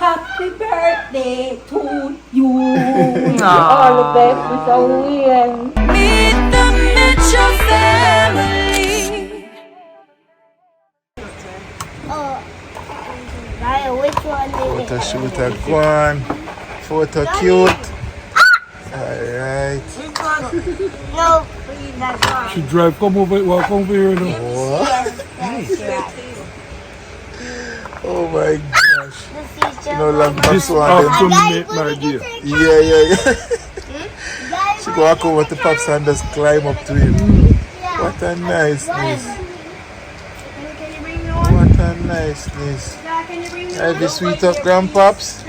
Happy birthday to you. All the best with Owen. Meet the Mitchell family. Which one is it? Photo shoot a gone. Photo cute. Alright. No, that's one. She drive, come over here now. Oh my gosh. You know, long This one. afternoon, my dear. Yeah. She go walk over to Pops and just climb up to him. What a niceness. What a niceness. Have you sweet up, Grandpops?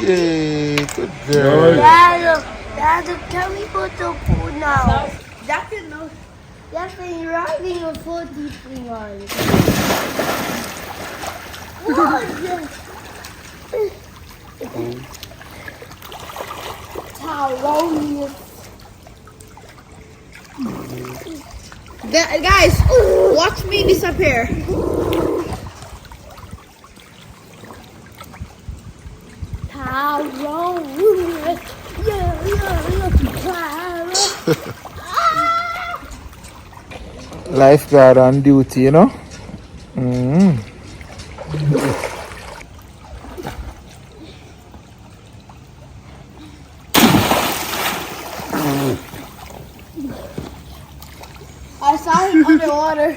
Yay, good girl. Dad, can we go to pool now? That's been riding a 43 on. Guys, watch me disappear. Lifeguard on duty, you know? I saw him underwater.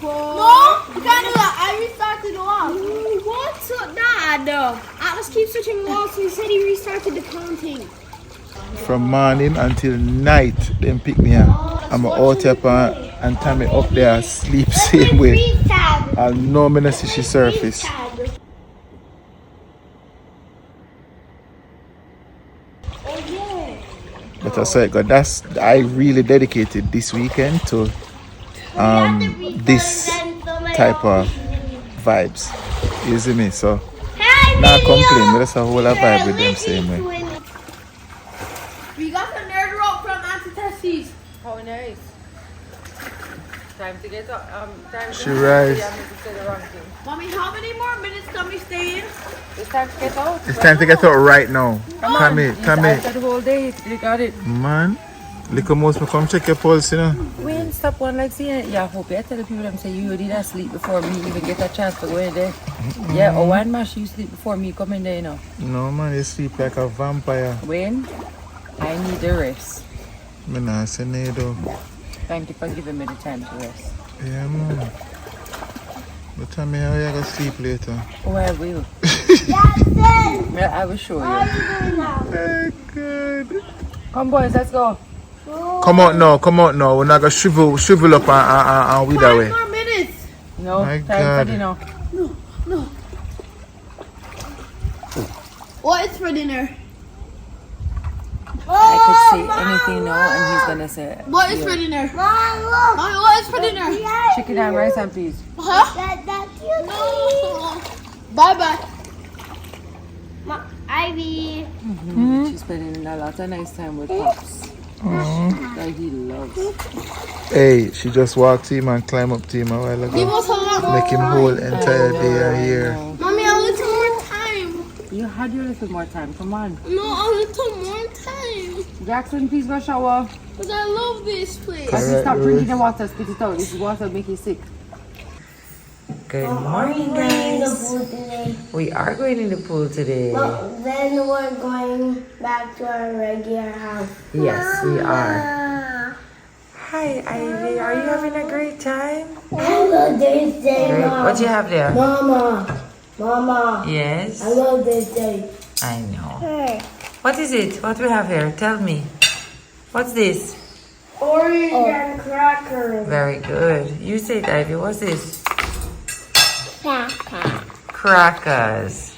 No, you can't do that. I restarted the wall. What's that? Atlas keeps switching walls, so he said he restarted the counting. From morning until night, them pick me up. I'm out here and Tami up there asleep same way. I'll know me not see she surface. But I said, God, I really dedicated this weekend to this type of vibes. You see me? So not complain, but that's a whole vibe with them same way. We got the nerd rope from Auntie Tessie's. How nice. Time to get up. She rise. Mommy, how many more minutes can we stay in? It's time to get out. It's time to get out right now. Tami. The whole day. You got it. Man, little mouse, me come check your pulse, you know. Wait, stop one like seeing it. Yeah, I hope you tell the people them say you did not sleep before me even get a chance to go in there. Yeah, or one mash you sleep before me come in there, you know. No man, you sleep like a vampire. When I need the rest. Me nah say no though. Thank you for giving me the time to rest. Yeah man. But tell me how you gonna sleep later. Oh, I will. Well, I will show you. Oh God. Come boys, let's go. Come out now. We're not gonna shrivel up and with away. 5 more minutes. No, My time God. for dinner. No. What is for dinner? I could say anything now and he's gonna say What is for dinner? Mommy, what is for dinner? chicken and rice and peas. Huh? No. Bye. Ivy. She's spending a lot of nice time with Pops. That he loves. Hey, she just walked to him and climbed up to him a while Give ago. us a lot. Make him whole entire day here. Mommy, a little more time. You had your little more time. Come on. No, a little more time. Jackson, please go shower. Because I love this place. As you stop drinking the water, spit it out. This water make you sick. Good morning, guys. We are going in the pool today. But then we're going back to our regular house. Yes, we are. Hi, Ivy. Are you having a great time? I love this day, Great. Mom. What do you have there? Mama. Yes. I love this day. I know. What is it? What we have here? Tell me. What's this? Orange and crackers. Very good. You say it, Ivy. What's this? Crackers.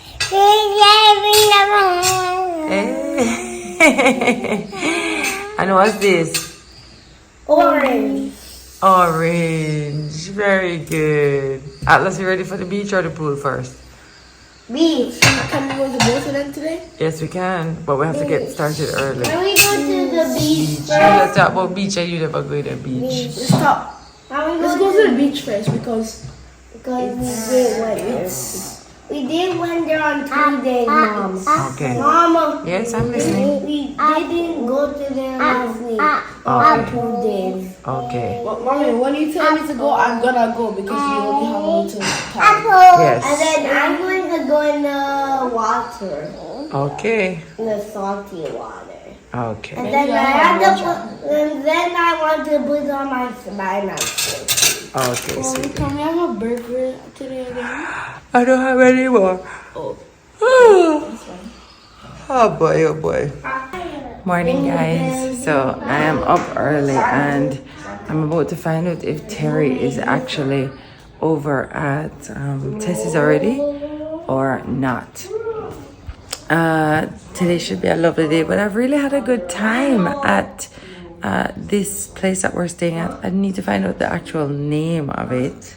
And what's this? Orange. Orange. Very good. Atlas, you ready for the beach or the pool first? Beach. Can we go to both of them today? Yes, we can, but we have to get started early. Can we go to the beach You let's talk about beach and you never go to the beach. Stop. Let's go to the beach first because Because we did wonder on 2 days, Mom. Okay. Mama. Yes, I'm listening. We didn't go to them last week. On 2 days. Okay. Well, Mommy, when you tell me to go, I'm gonna go because you only have me to time. Yes. And then I'm going to go in the water. Okay. In the salty water. Okay. And then I want to put on my banana. Okay, sweetie. Can we have a burger today again? I don't have any more. Oh. Oh boy, oh boy. Morning, guys. So I am up early and I'm about to find out if Terry is actually over at Tessie's already or not. Today should be a lovely day, but I've really had a good time at this place that we're staying at. I need to find out the actual name of it.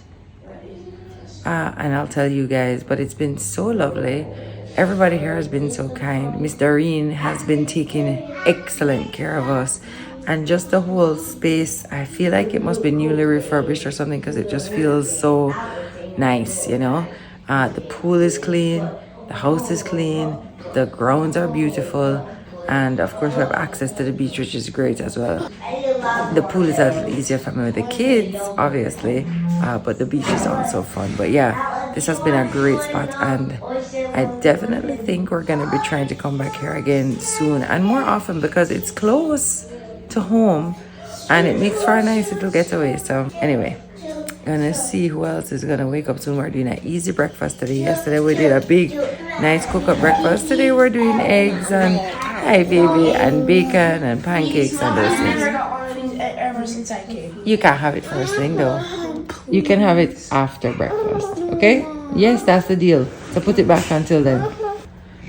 And I'll tell you guys, but it's been so lovely. Everybody here has been so kind. Miss Doreen has been taking excellent care of us. And just the whole space, I feel like it must be newly refurbished or something because it just feels so nice, you know. The pool is clean, the house is clean, the grounds are beautiful. And of course we have access to the beach, which is great as well. The pool is a little easier for me with the kids, obviously, but the beach is also fun. But yeah, this has been a great spot and I definitely think we're going to be trying to come back here again soon and more often because it's close to home and it makes for a nice little getaway. So anyway, gonna see who else is gonna wake up soon. We're doing an easy breakfast today. Yesterday we did a big nice cook up breakfast. Today we're doing eggs and hi baby and bacon and pancakes and those things. Ever since I came. You can't have it first thing though. You can have it after breakfast. Okay? Yes, that's the deal. So put it back until then.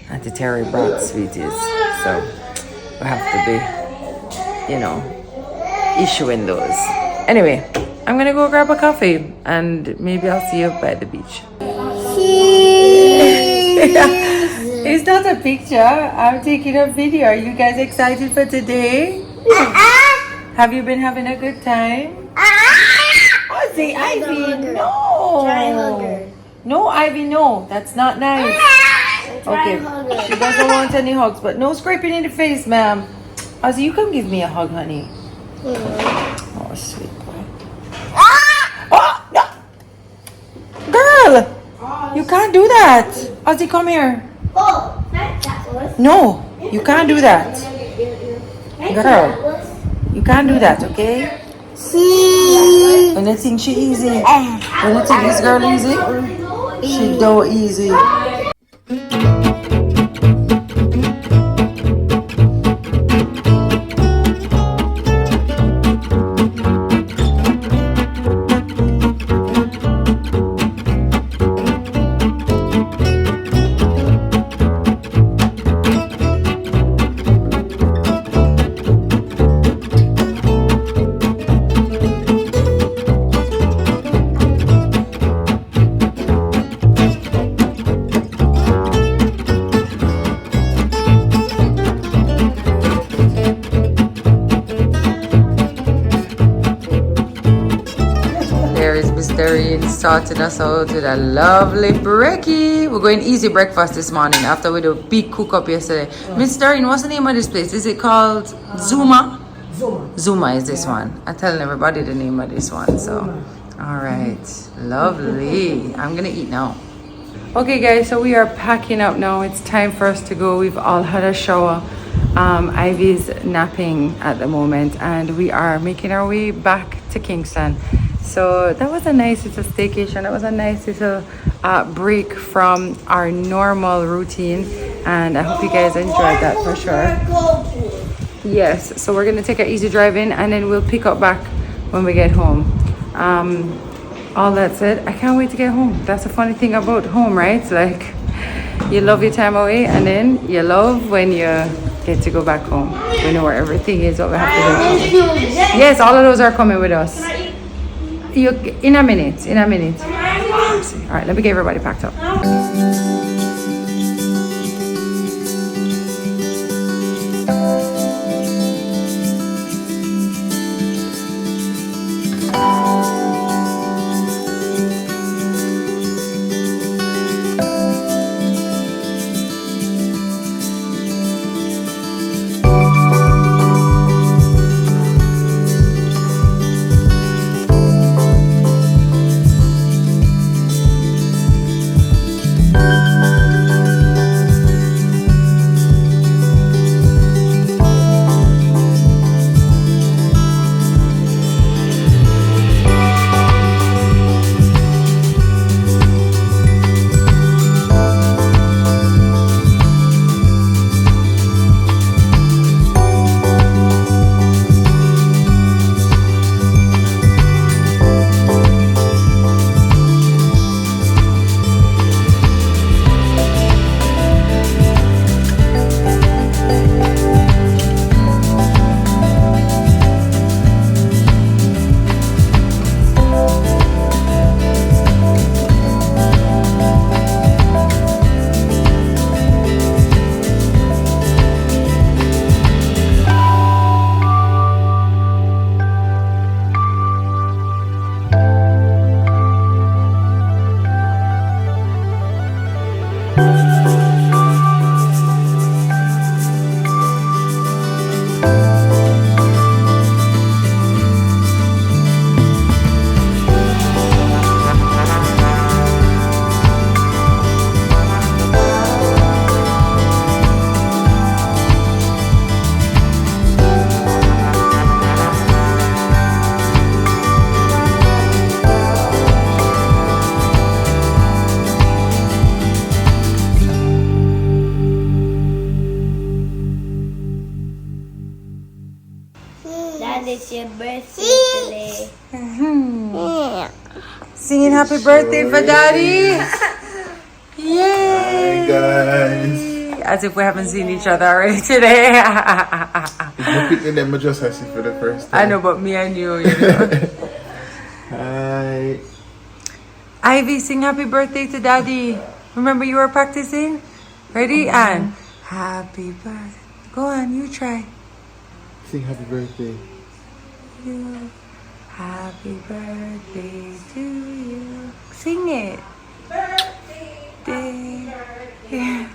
Auntie Terry brought sweeties. So we have to be, you know, issuing those. Anyway, I'm gonna go grab a coffee and maybe I'll see you by the beach. It's not a picture. I'm taking a video. Are you guys excited for today? Have you been having a good time? Oh, say Ivy, no. No, Ivy, no. That's not nice. Okay, she doesn't want any hugs, but no scraping in the face, ma'am. Ozzy, you come give me a hug, honey. Oh, sweet boy. Oh, no. Girl, you can't do that. Ozzy, come here. No, you can't do that. Girl, you can't do that, okay? When you think she easy, when you think this girl easy, she don't easy. Starting us out with a lovely brekkie. We're going easy breakfast this morning after we did a big cook up yesterday. Miss Darren, what's the name of this place? Is it called Zuma? Zuma is this one. I'm telling everybody the name of this one. So, all right, lovely. I'm gonna eat now. Okay, guys, so we are packing up now. It's time for us to go. We've all had a shower. Ivy's napping at the moment, and we are making our way back to Kingston. So that was a nice little staycation. That was a nice little break from our normal routine, and I hope you guys enjoyed that for sure. Yes, so we're gonna take an easy drive in and then we'll pick up back when we get home. All that said, I can't wait to get home. That's the funny thing about home, right? It's like you love your time away and then you love when you get to go back home. We know where everything is, what we have to do. Yes, all of those are coming with us. In a minute. All right, let me get everybody packed up. birthday today. Yeah. Singing happy birthday for Daddy. Yay! Hi guys. As if we haven't seen each other already today. If you pick them, I just see for the first time. I know, but me and you know. Hi. Ivy, sing happy birthday to Daddy. Remember you were practicing? Ready? And happy birthday. Go on, you try. Sing happy birthday. You. Happy birthday to you. Sing it. Birthday. Yeah.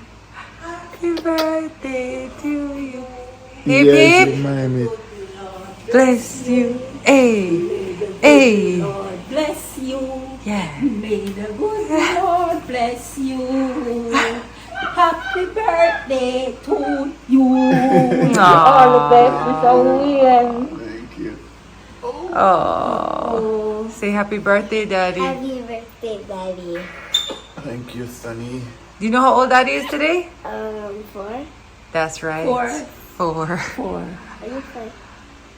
Happy birthday to you. Hip Yes, hip. Miami. Bless you. Hey. Hey. Lord bless you. Yeah. May the good Lord bless you. Happy birthday to you. All the best, Mr. William. Thank you. Oh. Say happy birthday, Daddy. Happy birthday, Daddy. Thank you, Sunny. Do you know how old Daddy is today? 4. That's right. 4. 4. 4. Are you 5?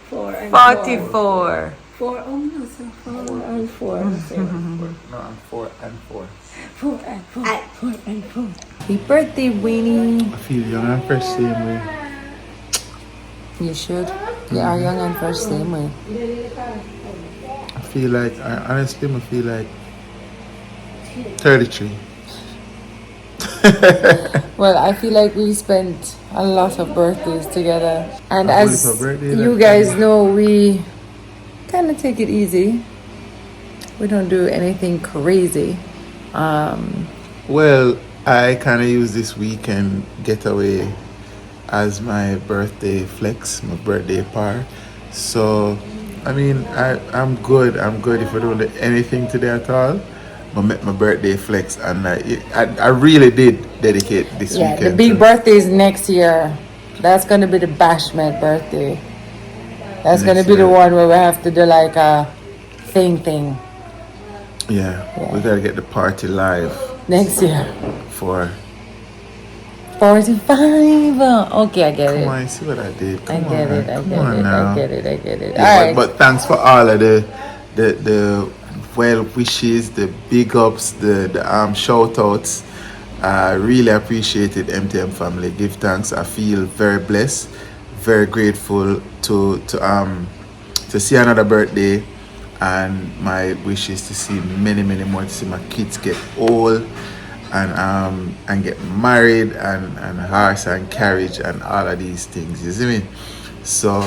4 and 44. 4. Oh no, so 4 and 4. No, I'm 4 and 4. 4 and 4. 4 and 4. Happy birthday, Winnie. I feel young and fresh same way. You should. You are young and fresh same way. I feel like, honestly, I feel like 33. Well, I feel like we spent a lot of birthdays together. And I as believe her birthday you that guys know, we kind of take it easy. We don't do anything crazy. Well, I kind of use this weekend getaway as my birthday flex, my birthday par. So, I mean, I'm good. I'm good if I don't do anything today at all. I met my birthday flex, and I really did dedicate this Yeah, weekend. the big to- birthday is next year. That's going to be the Bashment birthday. That's going to Next be the year. one where we have to do like a thing Yeah, we gotta get the party live next year. for. 45. Okay, I get Come it. on, see what I did. I Come get on, it. I come get on it. now. I get it. I get it. Yeah, All right. but thanks for all of the well wishes, the big ups, the shout outs. I really appreciate it, MTM family. Give thanks. I feel very blessed, very grateful to see another birthday, and my wish is to see many more, to see my kids get old and get married and horse and carriage and all of these things. You see me? So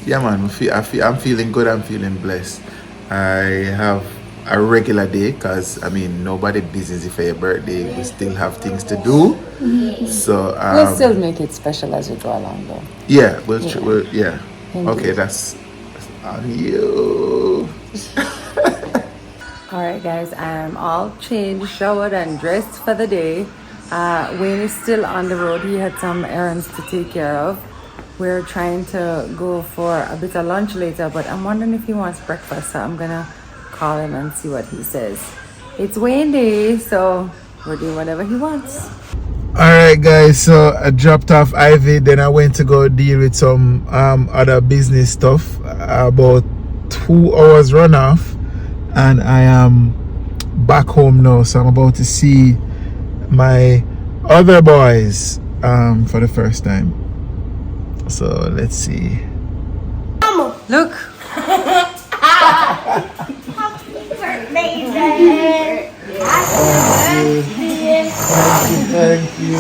yeah, man, I'm feeling good. I'm feeling blessed. I have a regular day because I mean nobody busy for your birthday. We still have things to do. So We'll still make it special as we go along, though. yeah, we'll yeah. Okay, you. that's on you. All right, guys, I'm all changed, showered, and dressed for the day. Wayne is still on the road. He had some errands to take care of. We're trying to go for a bit of lunch later, but I'm wondering if he wants breakfast, so I'm gonna call him and see what he says. It's Wayne Day, so we're doing whatever he wants. Alright guys, so I dropped off Ivy, then I went to go deal with some other business stuff. About 2 hours run off, and I am back home now, so I'm about to see my other boys for the first time. So let's see. Look, Thank you.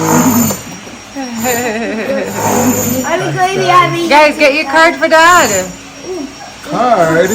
guys, get your card for Dad. Card.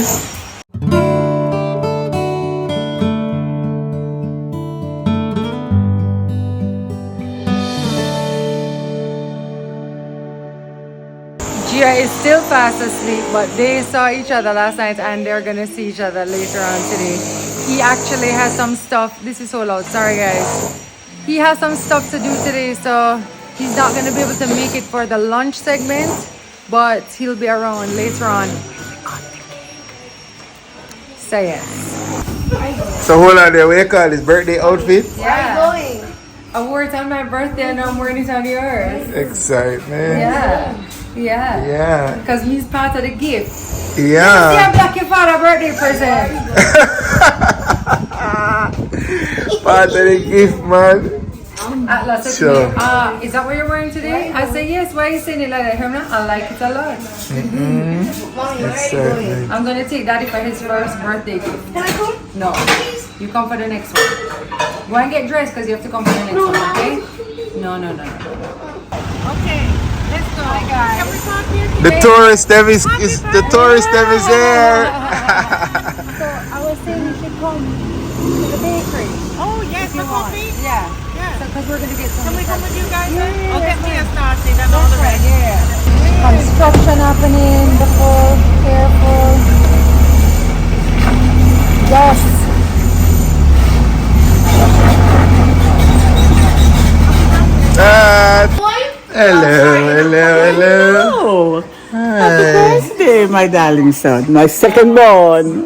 Gia is still fast asleep, but they saw each other last night and they're gonna see each other later on today. He actually has some stuff. This is so loud, sorry guys. He has some stuff to do today, so he's not gonna be able to make it for the lunch segment, but he'll be around later on. So yes. So hold on there, what you call this birthday outfit? I wore it on my birthday and I'm wearing it on yours. Excitement. Yeah. Yeah. Yeah. Because he's part of the gift. Yeah. Yeah, black your father birthday present. Part of the gift, man. Atlas said Sure. to me, is that what you're wearing today? I said, yes. Why are you saying it like that? Hermana, I like it a lot. Yes, certainly. I'm going to take Daddy for his first birthday gift. Can I come? No. You come for the next one. Go and get dressed because you have to come for the next one, okay? No. Okay, let's go. Hi guys. Can we talk here? The tourist them is the tourist them is there. So I was saying you should come to the bakery. Oh yes, the coffee. Yeah. Yeah. Because we're going to get some. Can we come with you guys? Yeah. Okay, me and started and all the rest. Yeah. Construction happening, before, careful. Yes. Hello. Happy birthday, my darling son. My second born.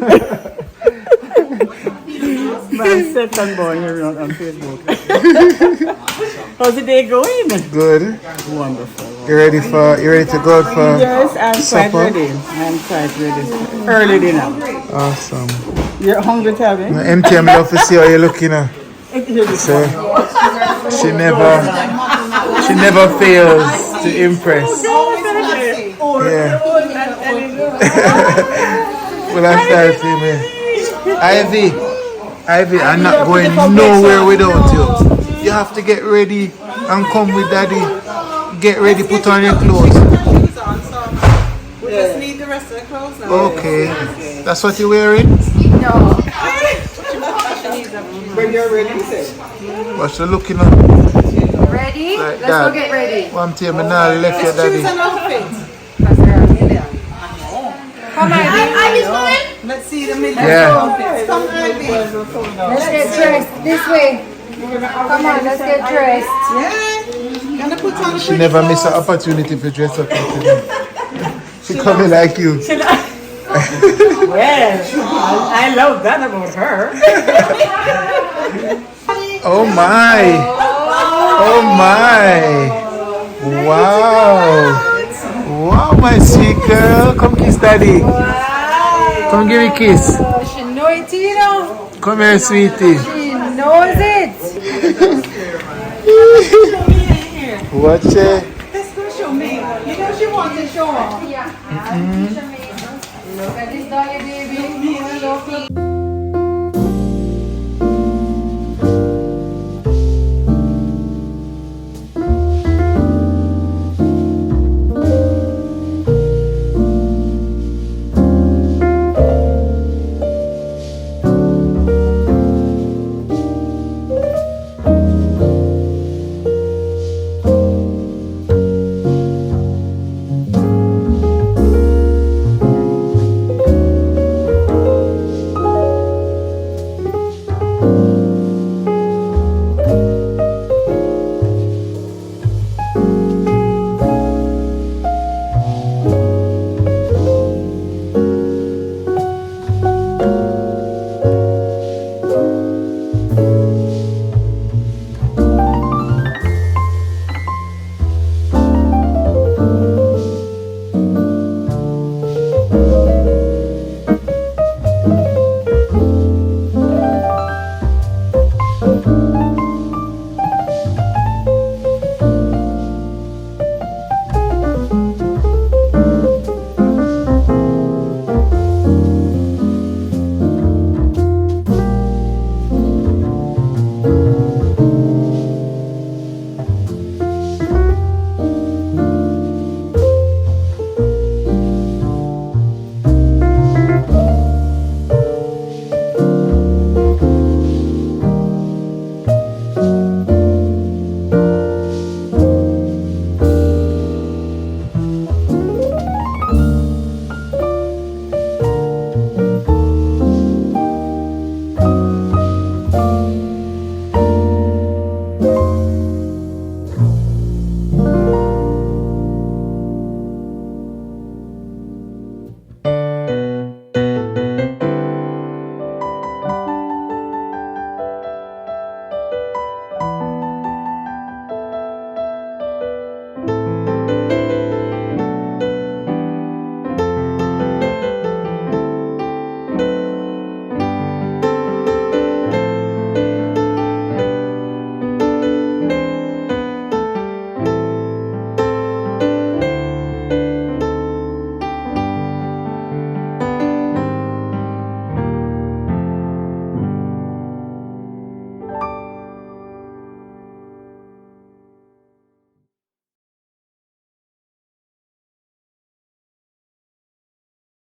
My second born here on Facebook. How's the day going? Good. Wonderful. You ready to go out for Yes, I'm supper? quite ready. I'm quite ready. Early dinner. Awesome. You're hungry, Tami? MTM love to see how you're looking at. So she never fails to impress. Yeah. Well, I start filming. Ivy, I'm not going nowhere without you. You have to get ready and come with Daddy. Get ready, put on your clothes. We just need the rest of the clothes now. Okay. That's what you're wearing? No. When you're ready, say. What's you looking at? Ready? Like Let's that. go get ready. One time and now left your daddy. Choose an outfit. Because there are a million. Come on, Let's see the middle Yeah. outfits. Come, Ivy. let's get dressed. This way. Come on, let's get dressed. Yeah. Gonna put on She never miss an opportunity to dress up like today. She coming like you. Well, I love that about her. Oh my. Oh my. Wow. Wow, my sweet girl. Come kiss Daddy. Come give me a kiss. She know it, you know. Come here, sweetie. She knows it. Watch it. Let's go show me. You know she wants to show off. Look at this dolly, baby.